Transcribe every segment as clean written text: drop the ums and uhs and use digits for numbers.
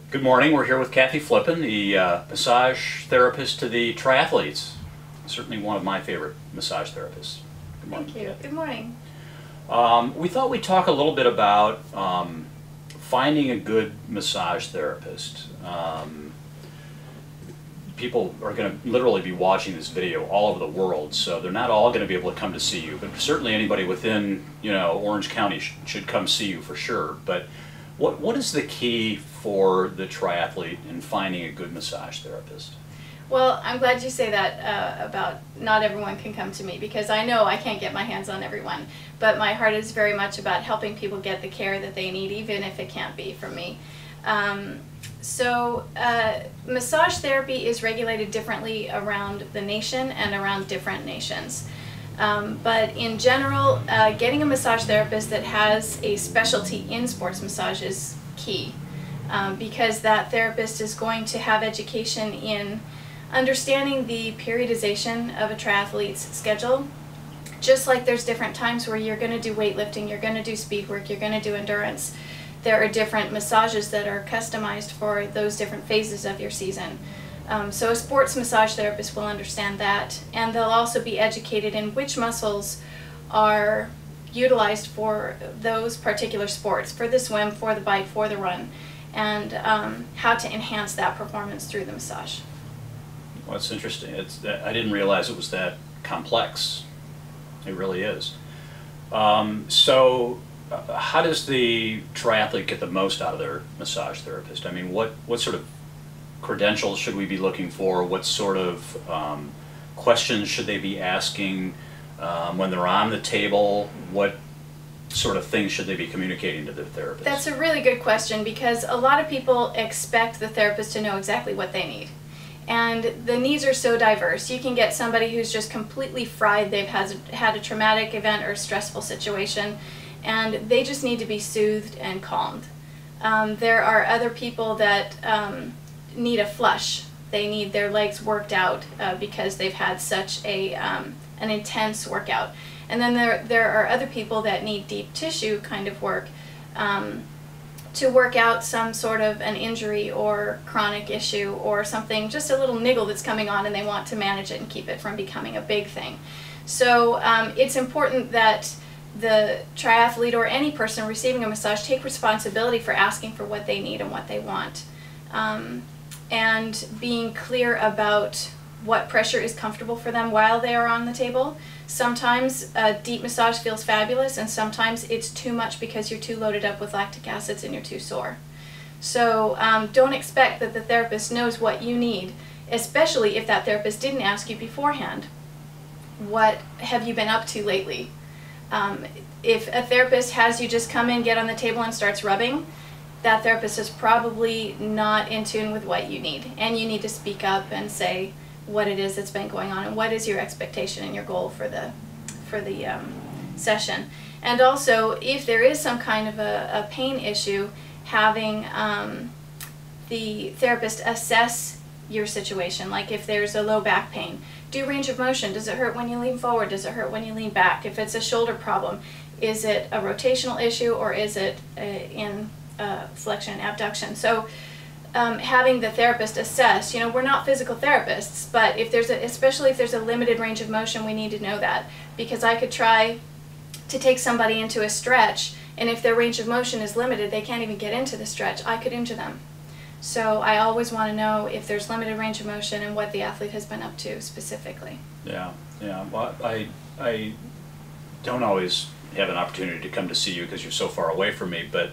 Good morning. We're here with Kathy Flippen, the massage therapist to the triathletes. Certainly one of my favorite massage therapists. Good morning. Thank you. Good morning. We thought we'd talk a little bit about finding a good massage therapist. People are going to literally be watching this video all over the world, so they're not all going to be able to come to see you, but certainly anybody within, Orange County should come see you for sure. But what is the key for the triathlete in finding a good massage therapist? Well, I'm glad you say that about not everyone can come to me, because I know I can't get my hands on everyone, but my heart is very much about helping people get the care that they need, even if it can't be from me. Massage therapy is regulated differently around the nation and around different nations. But in general, getting a massage therapist that has a specialty in sports massage is key, because that therapist is going to have education in understanding the periodization of a triathlete's schedule. Just like there's different times where you're going to do weightlifting, you're going to do speed work, you're going to do endurance, there are different massages that are customized for those different phases of your season. So a sports massage therapist will understand that, and they'll also be educated in which muscles are utilized for those particular sports, for the swim, for the bike, for the run, and how to enhance that performance through the massage. Well, it's interesting. I didn't realize it was that complex. It really is. How does the triathlete get the most out of their massage therapist? I mean, what sort of credentials should we be looking for? What sort of questions should they be asking when they're on the table? What sort of things should they be communicating to their therapist? That's a really good question, because a lot of people expect the therapist to know exactly what they need. And the needs are so diverse. You can get somebody who's just completely fried. They've had a traumatic event or a stressful situation, and they just need to be soothed and calmed. There are other people that need a flush. They need their legs worked out because they've had such an intense workout. And then there are other people that need deep tissue kind of work to work out some sort of an injury or chronic issue or something, just a little niggle that's coming on, and they want to manage it and keep it from becoming a big thing. So it's important that the triathlete or any person receiving a massage take responsibility for asking for what they need and what they want, and being clear about what pressure is comfortable for them while they are on the table. Sometimes a deep massage feels fabulous, and sometimes it's too much because you're too loaded up with lactic acids and you're too sore. So don't expect that the therapist knows what you need, especially if that therapist didn't ask you beforehand, what have you been up to lately? If a therapist has you just come in, get on the table, and starts rubbing, that therapist is probably not in tune with what you need, and you need to speak up and say what it is that's been going on and what is your expectation and your goal for the session. And also, if there is some kind of a pain issue, having the therapist assess your situation. Like if there's a low back pain, do range of motion. Does it hurt when you lean forward? Does it hurt when you lean back? If it's a shoulder problem, is it a rotational issue, or is it in flexion and abduction? So having the therapist assess, we're not physical therapists, but if there's especially if there's a limited range of motion, we need to know that, because I could try to take somebody into a stretch, and if their range of motion is limited, they can't even get into the stretch, I could injure them. So I always want to know if there's limited range of motion and what the athlete has been up to specifically. Yeah. Well, I don't always have an opportunity to come to see you because you're so far away from me, but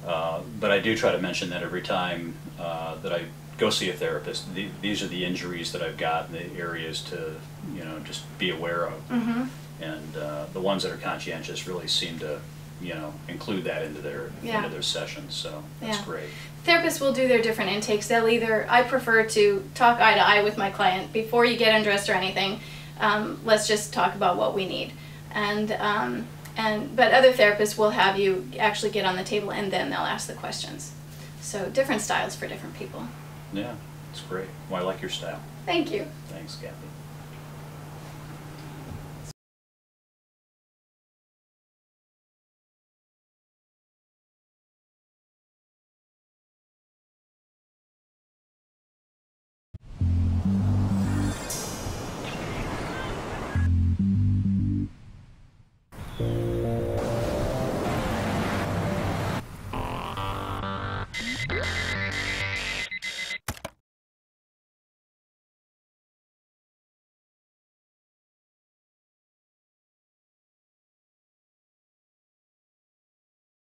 I do try to mention that every time that I go see a therapist. These are the injuries that I've got and the areas to just be aware of. Mm-hmm. And the ones that are conscientious really seem to include that into their sessions. So that's great. Therapists will do their different intakes. They'll I prefer to talk eye to eye with my client before you get undressed or anything. Let's just talk about what we need. But other therapists will have you actually get on the table, and then they'll ask the questions. So different styles for different people. Yeah, it's great. Well, I like your style. Thank you. Thanks, Kathy.